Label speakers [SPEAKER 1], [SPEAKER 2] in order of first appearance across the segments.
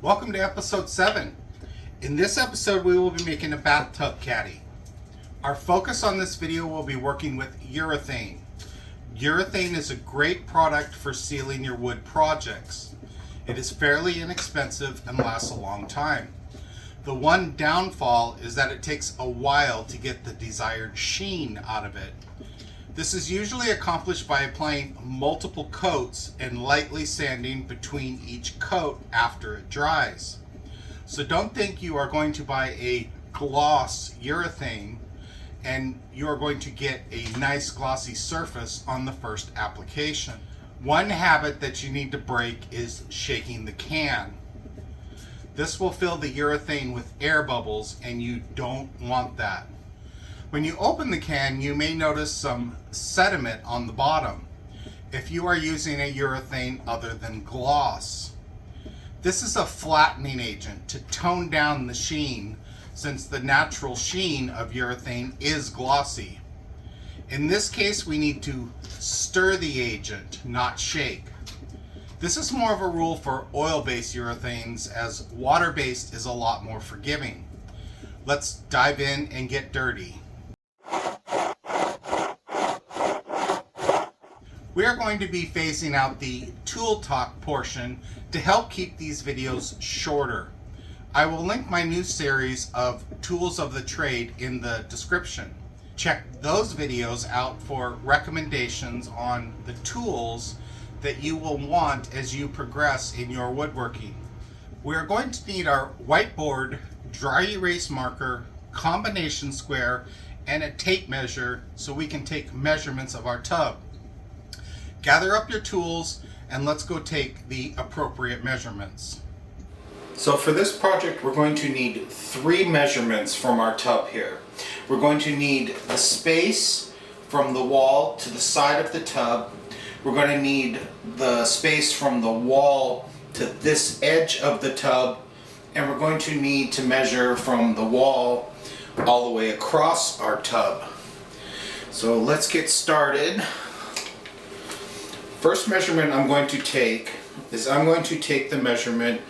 [SPEAKER 1] Welcome to episode 7. In this episode we will be making a bathtub caddy. Our focus on this video will be working with urethane. Urethane is a great product for sealing your wood projects. It is fairly inexpensive and lasts a long time. The one downfall is that it takes a while to get the desired sheen out of it. This is usually accomplished by applying multiple coats and lightly sanding between each coat after it dries. So don't think you are going to buy a gloss urethane and you are going to get a nice glossy surface on the first application. One habit that you need to break is shaking the can. This will fill the urethane with air bubbles and you don't want that. When you open the can, you may notice some sediment on the bottom if you are using a urethane other than gloss. This is a flattening agent to tone down the sheen, since the natural sheen of urethane is glossy. In this case, we need to stir the agent, not shake. This is more of a rule for oil-based urethanes, as water-based is a lot more forgiving. Let's dive in and get dirty. We are going to be phasing out the tool talk portion to help keep these videos shorter. I will link my new series of tools of the trade in the description. Check those videos out for recommendations on the tools that you will want as you progress in your woodworking. We are going to need our whiteboard, dry erase marker, combination square, and a tape measure so we can take measurements of our tub. Gather up your tools and let's go take the appropriate measurements. So for this project we're going to need 3 measurements from our tub here. We're going to need the space from the wall to the side of the tub. We're going to need the space from the wall to this edge of the tub, and we're going to need to measure from the wall all the way across our tub. So let's get started. First measurement I'm going to take is I'm going to take the measurement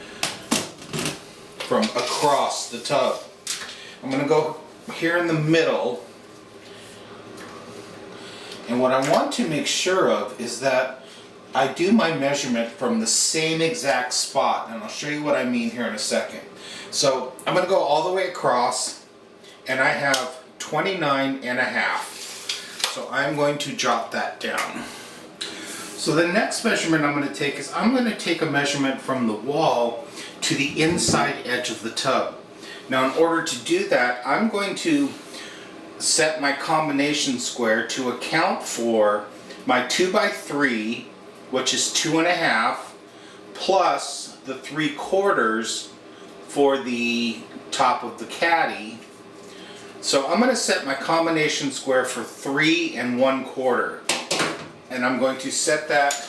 [SPEAKER 1] from across the tub. I'm going to go here in the middle, and what I want to make sure of is that I do my measurement from the same exact spot, and I'll show you what I mean here in a second. So I'm going to go all the way across, and I have 29.5. So I'm going to jot that down. So the next measurement I'm going to take is I'm going to take a measurement from the wall to the inside edge of the tub. Now in order to do that, I'm going to set my combination square to account for my 2x3, which is 2.5, plus the 3/4 for the top of the caddy. So I'm going to set my combination square for 3 1/4. And I'm going to set that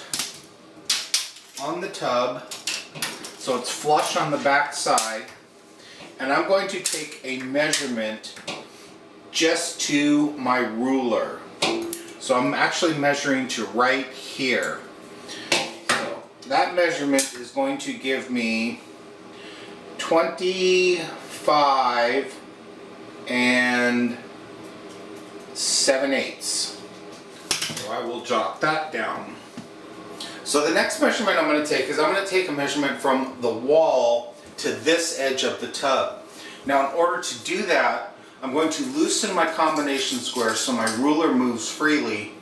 [SPEAKER 1] on the tub so it's flush on the back side, and I'm going to take a measurement just to my ruler. So I'm actually measuring to right here. So that measurement is going to give me 25 7/8. So I will jot that down. So the next measurement I'm going to take is I'm going to take a measurement from the wall to this edge of the tub. Now in order to do that, I'm going to loosen my combination square so my ruler moves freely,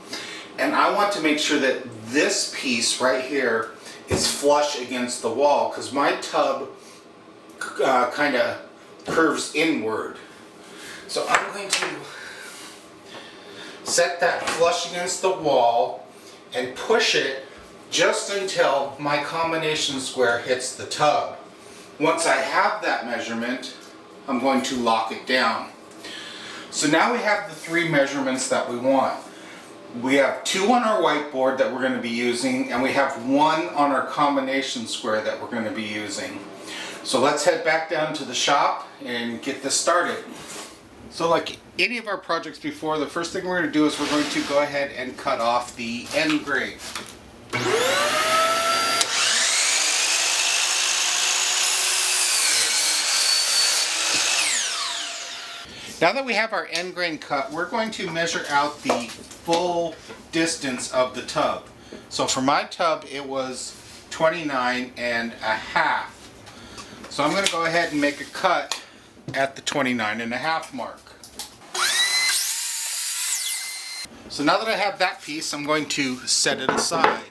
[SPEAKER 1] and I want to make sure that this piece right here is flush against the wall, because my tub kind of curves inward. So I'm going to set that flush against the wall and push it just until my combination square hits the tub. Once I have that measurement, I'm going to lock it down. So now we have the 3 measurements that we want. We have 2 on our whiteboard that we're going to be using, and we have 1 on our combination square that we're going to be using. So let's head back down to the shop and get this started. So like any of our projects before, the first thing we're going to do is we're going to go ahead and cut off the end grain. Now that we have our end grain cut, we're going to measure out the full distance of the tub. So for my tub, it was 29.5. So I'm going to go ahead and make a cut at the 29.5 mark. So now that I have that piece, I'm going to set it aside.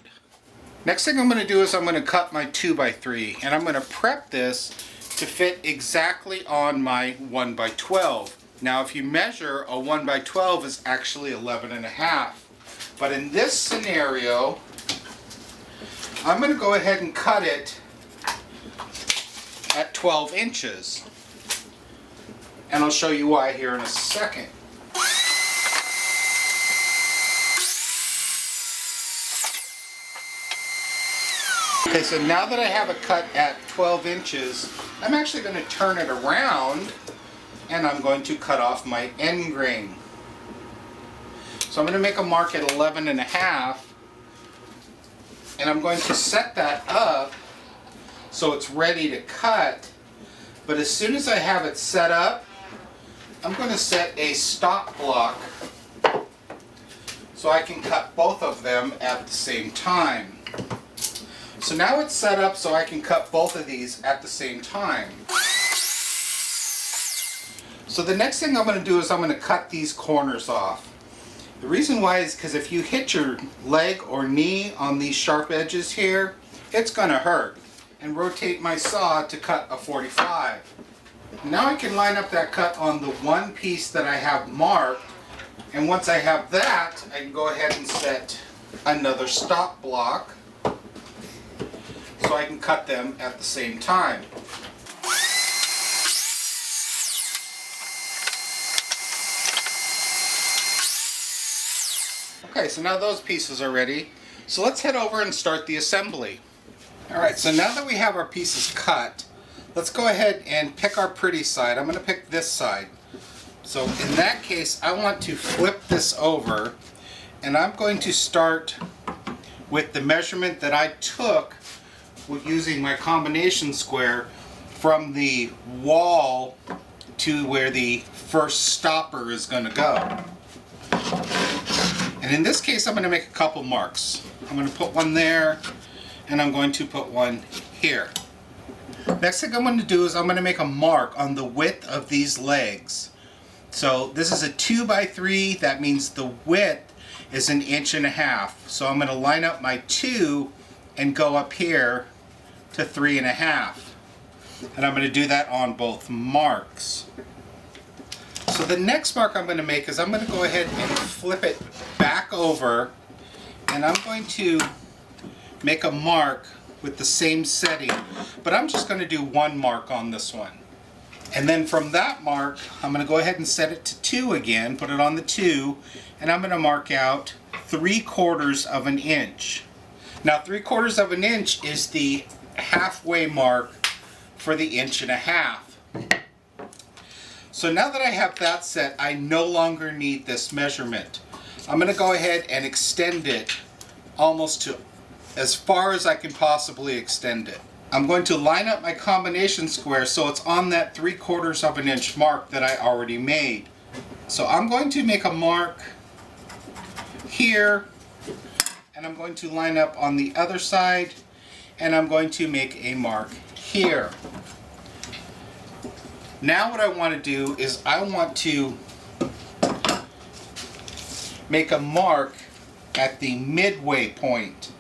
[SPEAKER 1] Next thing I'm going to do is I'm going to cut my 2x3, and I'm going to prep this to fit exactly on my 1x12. Now if you measure, a 1x12 is actually 11.5. But in this scenario, I'm going to go ahead and cut it at 12 inches. And I'll show you why here in a second. Okay, so now that I have it cut at 12 inches, I'm actually going to turn it around and I'm going to cut off my end grain. So I'm going to make a mark at 11.5, and I'm going to set that up so it's ready to cut. But as soon as I have it set up, I'm going to set a stop block so I can cut both of them at the same time. So now it's set up so I can cut both of these at the same time. So the next thing I'm going to do is I'm going to cut these corners off. The reason why is because if you hit your leg or knee on these sharp edges here, it's going to hurt. And rotate my saw to cut a 45. Now I can line up that cut on the one piece that I have marked, and once I have that, I can go ahead and set another stop block so I can cut them at the same time. Okay, so now those pieces are ready. So let's head over and start the assembly. Alright, so now that we have our pieces cut, let's go ahead and pick our pretty side. I'm going to pick this side. So in that case, I want to flip this over, and I'm going to start with the measurement that I took with using my combination square from the wall to where the first stopper is going to go. And in this case, I'm going to make a couple marks. I'm going to put one there, and I'm going to put one here. Next thing I'm going to do is I'm going to make a mark on the width of these legs. So this is a 2x3, that means the width is 1.5 inches. So I'm going to line up my 2 and go up here to 3.5. And I'm going to do that on both marks. So the next mark I'm going to make is I'm going to go ahead and flip it back over, and I'm going to make a mark with the same setting, but I'm just going to do one mark on this one. And then from that mark, I'm going to go ahead and set it to 2 again, put it on the 2, and I'm going to mark out 3/4 inch. Now 3/4 inch is the halfway mark for the 1.5 inches. So now that I have that set, I no longer need this measurement. I'm going to go ahead and extend it almost to as far as I can possibly extend it. I'm going to line up my combination square so it's on that 3/4 inch mark that I already made. So I'm going to make a mark here, and I'm going to line up on the other side, and I'm going to make a mark here. Now what I want to do is I want to make a mark at the midway point,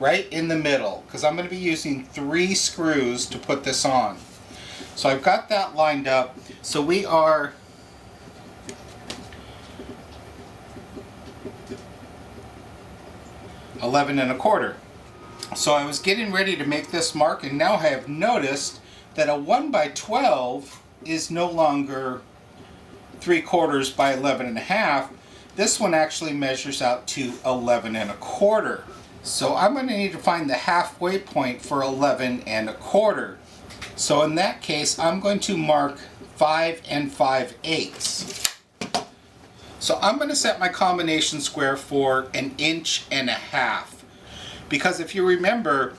[SPEAKER 1] right in the middle, because I'm going to be using 3 screws to put this on. So I've got that lined up. So we are 11.25. So I was getting ready to make this mark, and now I have noticed that a 1x12 is no longer 3/4 by 11.5. This one actually measures out to 11.25. So I'm going to need to find the halfway point for 11.25. So in that case, I'm going to mark 5 5/8. So I'm going to set my combination square for 1.5 inches. Because if you remember,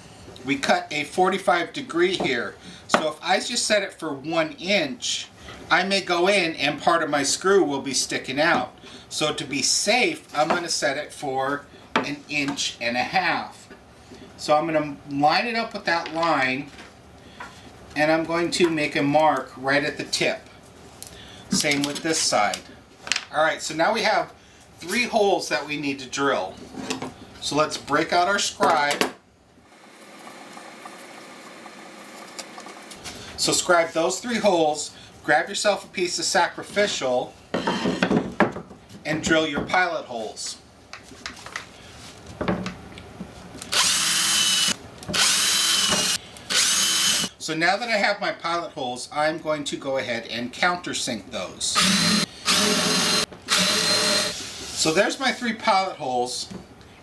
[SPEAKER 1] we cut a 45 degree here. So if I just set it for 1 inch, I may go in and part of my screw will be sticking out. So to be safe, I'm going to set it for 1.5 inches. So I'm going to line it up with that line, and I'm going to make a mark right at the tip. Same with this side. Alright, so now we have 3 holes that we need to drill. So let's break out our scribe. So scribe those 3 holes, grab yourself a piece of sacrificial, and drill your pilot holes. So now that I have my pilot holes, I'm going to go ahead and countersink those. So there's my 3 pilot holes,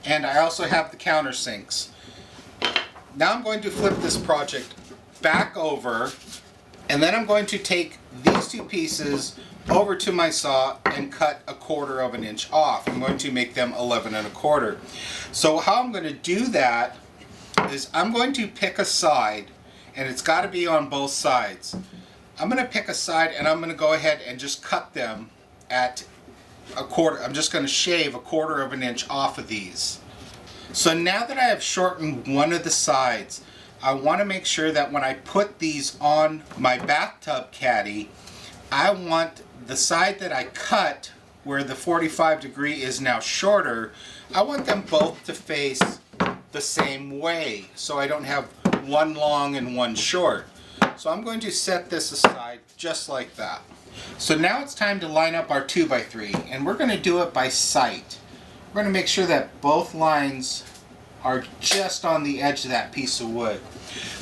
[SPEAKER 1] and I also have the countersinks. Now I'm going to flip this project back over, and then I'm going to take these 2 pieces over to my saw and cut 1/4 inch off. I'm going to make them 11 1/4. So how I'm going to do that is I'm going to pick a side, and it's got to be on both sides. I'm going to pick a side, and I'm going to go ahead and just cut them at 1/4. I'm just going to shave 1/4 inch off of these. So now that I have shortened one of the sides, I want to make sure that when I put these on my bathtub caddy, I want the side that I cut, where the 45-degree is now shorter, I want them both to face the same way, so I don't have one long and one short. So I'm going to set this aside just like that. So now it's time to line up our 2x3, and we're going to do it by sight. We're going to make sure that both lines are just on the edge of that piece of wood.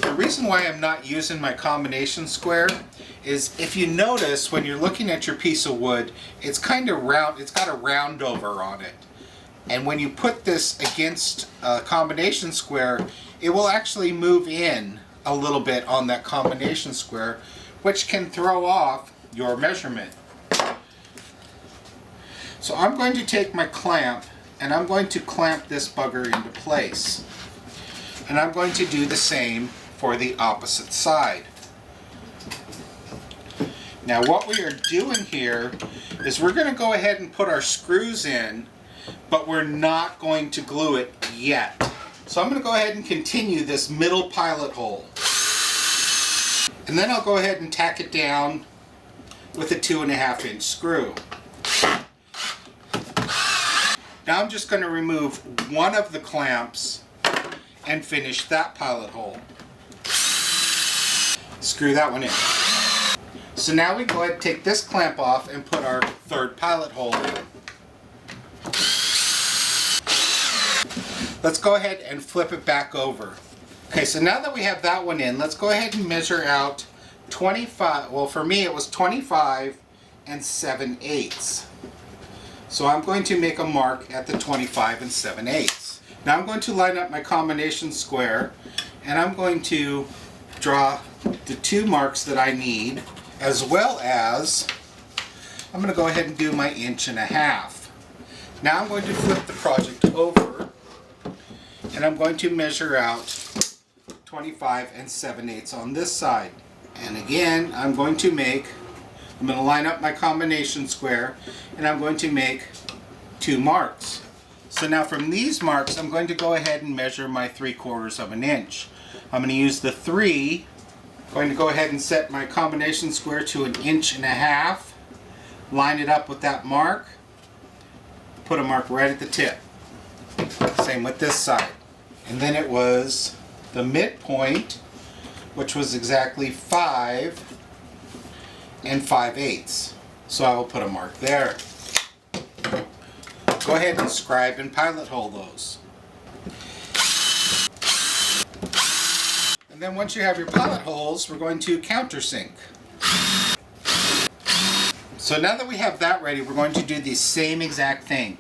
[SPEAKER 1] The reason why I'm not using my combination square is, if you notice when you're looking at your piece of wood, it's kind of round, it's got a round over on it. And when you put this against a combination square, it will actually move in a little bit on that combination square, which can throw off your measurement. So I'm going to take my clamp, and I'm going to clamp this bugger into place. And I'm going to do the same for the opposite side. Now what we are doing here is we're going to go ahead and put our screws in, but we're not going to glue it yet. So I'm going to go ahead and continue this middle pilot hole. And then I'll go ahead and tack it down with a 2.5 inch screw. Now I'm just going to remove one of the clamps and finish that pilot hole. Screw that one in. So now we go ahead and take this clamp off and put our 3rd pilot hole in. Let's go ahead and flip it back over. Okay, so now that we have that one in, let's go ahead and measure out 25, well for me it was 25 7/8. So I'm going to make a mark at the 25 7/8. Now I'm going to line up my combination square, and I'm going to draw the 2 marks that I need, as well as I'm going to go ahead and do my 1.5 inches. Now I'm going to flip the project over, and I'm going to measure out 25 7/8 on this side. And again, I'm going to line up my combination square, and I'm going to make 2 marks. So now from these marks, I'm going to go ahead and measure my 3/4 inch. I'm going to use the 3. I'm going to go ahead and set my combination square to 1.5 inches. Line it up with that mark. Put a mark right at the tip. Same with this side. And then it was the midpoint, which was exactly 5 5/8. So I will put a mark there. Go ahead and scribe and pilot hole those. And then once you have your pilot holes, we're going to countersink. So now that we have that ready, we're going to do the same exact thing.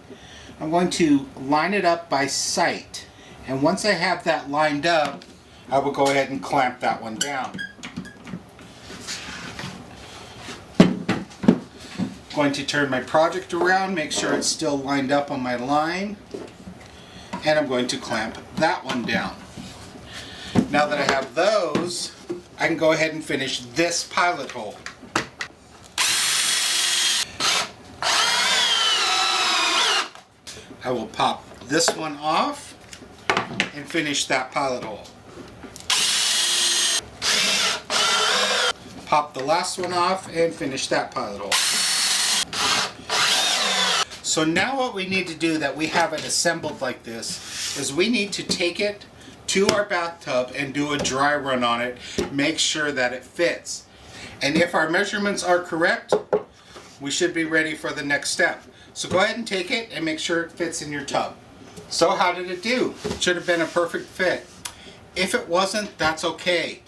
[SPEAKER 1] I'm going to line it up by sight. And once I have that lined up, I will go ahead and clamp that one down. Going to turn my project around, make sure it's still lined up on my line, and I'm going to clamp that one down. Now that I have those, I can go ahead and finish this pilot hole. I will pop this one off and finish that pilot hole. Pop the last one off and finish that pilot hole. So now what we need to do, that we have it assembled like this, is we need to take it to our bathtub and do a dry run on it, make sure that it fits. And if our measurements are correct, we should be ready for the next step. So go ahead and take it and make sure it fits in your tub. So how did it do? It should have been a perfect fit. If it wasn't, that's okay.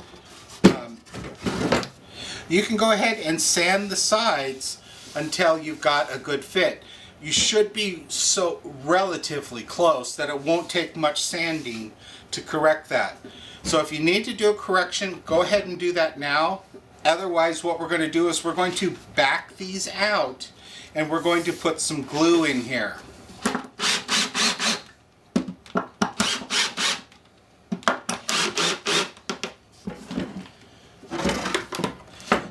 [SPEAKER 1] You can go ahead and sand the sides until you've got a good fit. You should be so relatively close that it won't take much sanding to correct that. So if you need to do a correction, go ahead and do that now. Otherwise, what we're going to do is we're going to back these out and we're going to put some glue in here.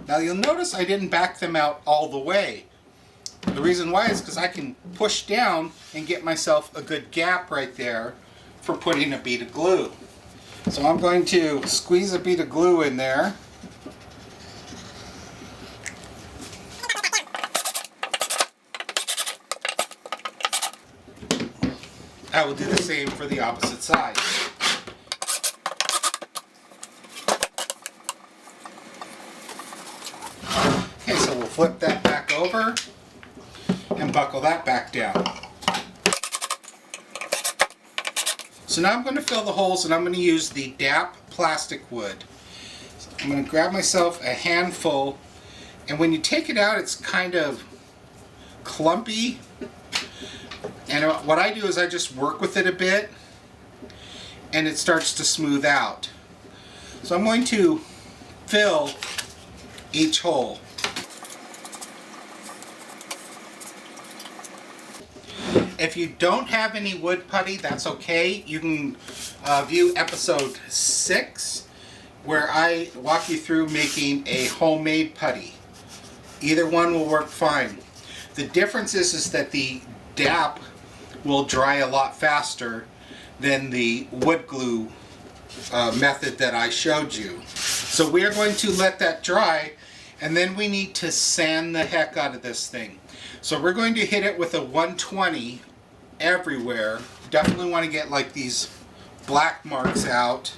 [SPEAKER 1] Now you'll notice I didn't back them out all the way. The reason why is because I can push down and get myself a good gap right there for putting a bead of glue. So I'm going to squeeze a bead of glue in there. I will do the same for the opposite side. Okay, so we'll flip that back over and buckle that back down. So now I'm going to fill the holes, and I'm going to use the DAP plastic wood. So I'm going to grab myself a handful, and when you take it out, it's kind of clumpy. And what I do is I just work with it a bit and it starts to smooth out. So I'm going to fill each hole. If you don't have any wood putty, that's okay. You can view episode 6 where I walk you through making a homemade putty. Either one will work fine. The difference is that the DAP will dry a lot faster than the wood glue method that I showed you. So we are going to let that dry, and then we need to sand the heck out of this thing. So we're going to hit it with a 120 everywhere. Definitely want to get like these black marks out.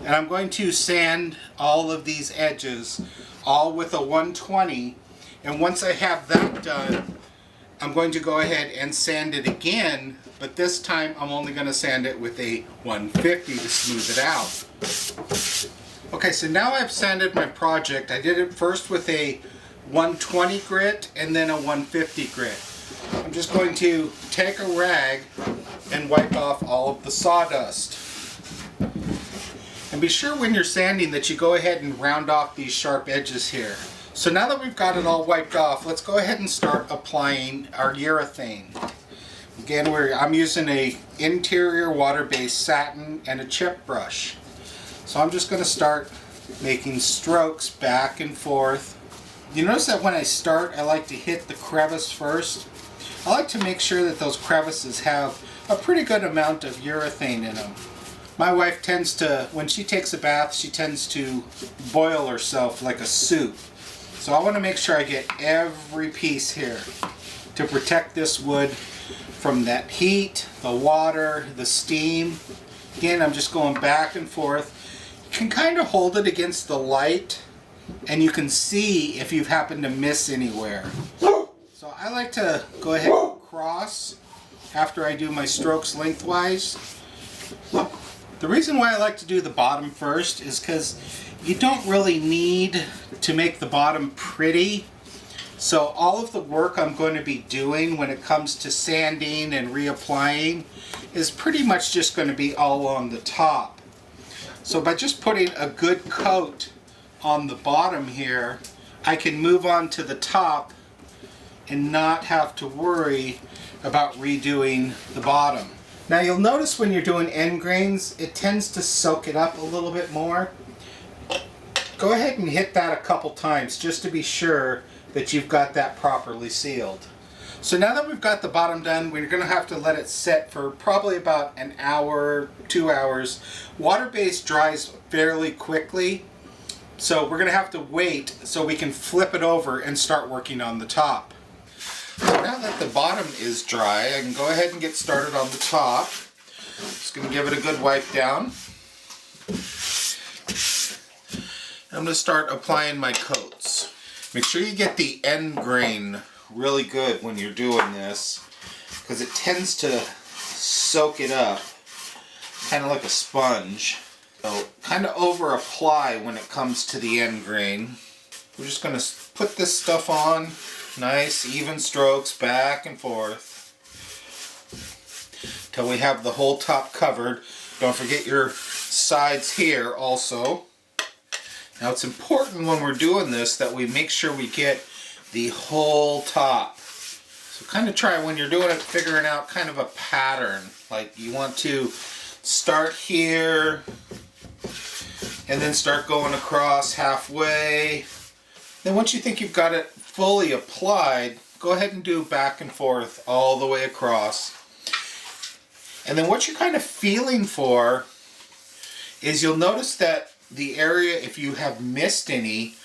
[SPEAKER 1] And I'm going to sand all of these edges all with a 120. And once I have that done, I'm going to go ahead and sand it again, but this time I'm only going to sand it with a 150 to smooth it out. Okay, so now I've sanded my project. I did it first with a 120 grit and then a 150 grit. I'm just going to take a rag and wipe off all of the sawdust. And be sure when you're sanding that you go ahead and round off these sharp edges here. So now that we've got it all wiped off, let's go ahead and start applying our urethane. Again, I'm using a interior water-based satin and a chip brush. So I'm just going to start making strokes back and forth. You notice that when I start, I like to hit the crevice first. I like to make sure that those crevices have a pretty good amount of urethane in them. My wife tends to, when she takes a bath, she tends to boil herself like a soup. So I want to make sure I get every piece here to protect this wood from that heat, the water, the steam. Again, I'm just going back and forth. You can kind of hold it against the light and you can see if you've happened to miss anywhere. So I like to go ahead and cross after I do my strokes lengthwise. The reason why I like to do the bottom first is because you don't really need to make the bottom pretty. So all of the work I'm going to be doing when it comes to sanding and reapplying is pretty much just going to be all on the top. So by just putting a good coat on the bottom here, I can move on to the top and not have to worry about redoing the bottom. Now you'll notice when you're doing end grains, it tends to soak it up a little bit more. Go ahead and hit that a couple times just to be sure that you've got that properly sealed. So now that we've got the bottom done, we're going to have to let it set for probably about an hour, 2 hours. Water-based dries fairly quickly, so we're going to have to wait so we can flip it over and start working on the top. So now that the bottom is dry, I can go ahead and get started on the top. Just going to give it a good wipe down. I'm going to start applying my coats. Make sure you get the end grain really good when you're doing this, because it tends to soak it up kind of like a sponge. So kind of over apply when it comes to the end grain. We're just going to put this stuff on, nice even strokes back and forth till we have the whole top covered. Don't forget your sides here also. Now it's important when we're doing this that we make sure we get the whole top. So kind of try when you're doing it, figuring out kind of a pattern. Like you want to start here and then start going across halfway. Then once you think you've got it fully applied, go ahead and do back and forth all the way across. And then what you're kind of feeling for is you'll notice that the area, if you have missed any,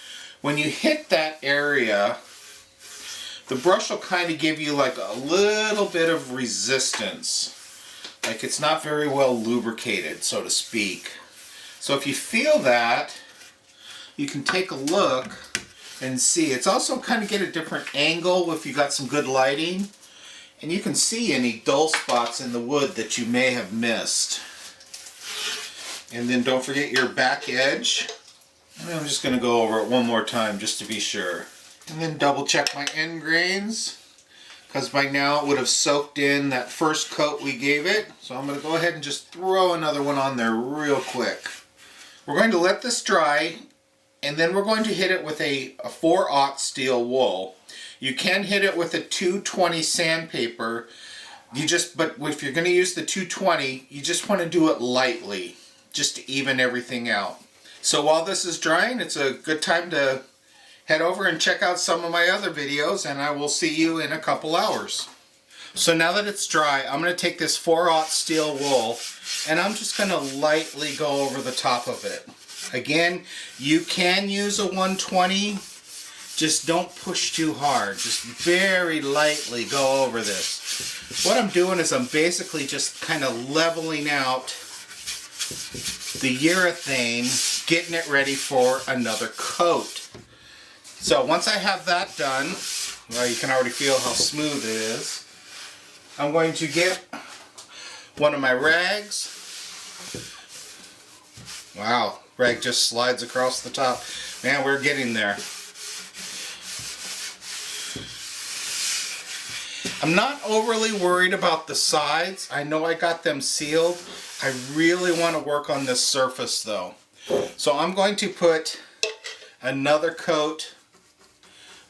[SPEAKER 1] when you hit that area, the brush will kind of give you like a little bit of resistance. Like it's not very well lubricated, so to speak. So if you feel that, you can take a look and see. It's also kind of get a different angle if you got some good lighting. And you can see any dull spots in the wood that you may have missed. And then don't forget your back edge. And I'm just going to go over it one more time just to be sure. And then double check my end grains, because by now it would have soaked in that first coat we gave it. So I'm going to go ahead and just throw another one on there real quick. We're going to let this dry, and then we're going to hit it with a 4/0 steel wool. You can hit it with a 220 sandpaper. But if you're going to use the 220, you just want to do it lightly, just to even everything out. So while this is drying, it's a good time to head over and check out some of my other videos, and I will see you in a couple hours. So now that it's dry, I'm going to take this 4/0 steel wool and I'm just going to lightly go over the top of it. Again, you can use a 120, just don't push too hard. Just very lightly go over this. What I'm doing is I'm basically just kind of leveling out the urethane, getting it ready for another coat. So once I have that done, well, you can already feel how smooth it is. I'm going to get one of my rags. Wow, rag just slides across the top. Man, we're getting there. I'm not overly worried about the sides. I know I got them sealed. I really want to work on this surface though. So I'm going to put another coat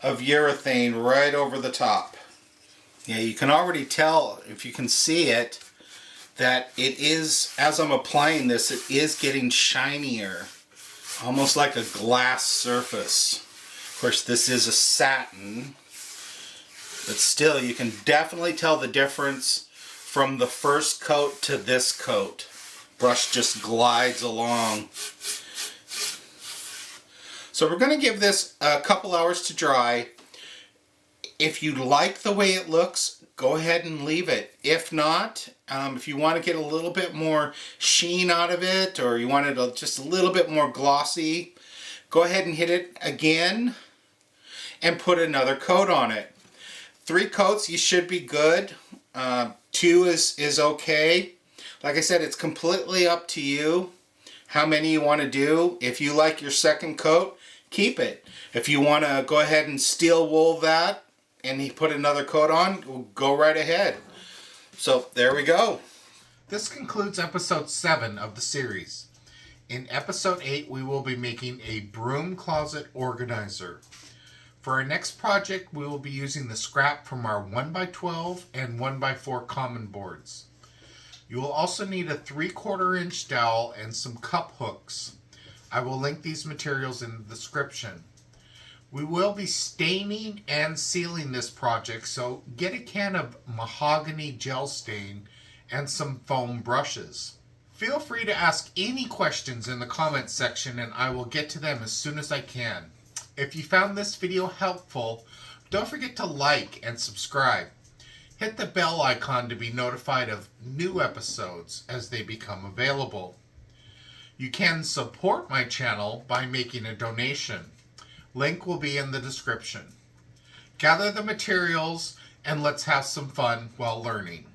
[SPEAKER 1] of urethane right over the top. Yeah, you can already tell, if you can see it, that it is, as I'm applying this, it is getting shinier. Almost like a glass surface. Of course, this is a satin, but still you can definitely tell the difference from the first coat to this coat. Brush just glides along. So we're going to give this a couple hours to dry. If you like the way it looks, go ahead and leave it. If not, if you want to get a little bit more sheen out of it, or you want it just a little bit more glossy, go ahead and hit it again and put another coat on it. 3 coats, you should be good. 2 is okay. Like I said, it's completely up to you how many you want to do. If you like your second coat, keep it. If you want to go ahead and steel wool that and put another coat on, go right ahead. So there we go. This concludes episode 7 of the series. In episode 8, we will be making a broom closet organizer. For our next project, we will be using the scrap from our 1x12 and 1x4 common boards. You will also need a 3/4 inch dowel and some cup hooks. I will link these materials in the description. We will be staining and sealing this project, so get a can of mahogany gel stain and some foam brushes. Feel free to ask any questions in the comments section and I will get to them as soon as I can. If you found this video helpful, don't forget to like and subscribe. Hit the bell icon to be notified of new episodes as they become available. You can support my channel by making a donation. Link will be in the description. Gather the materials and let's have some fun while learning.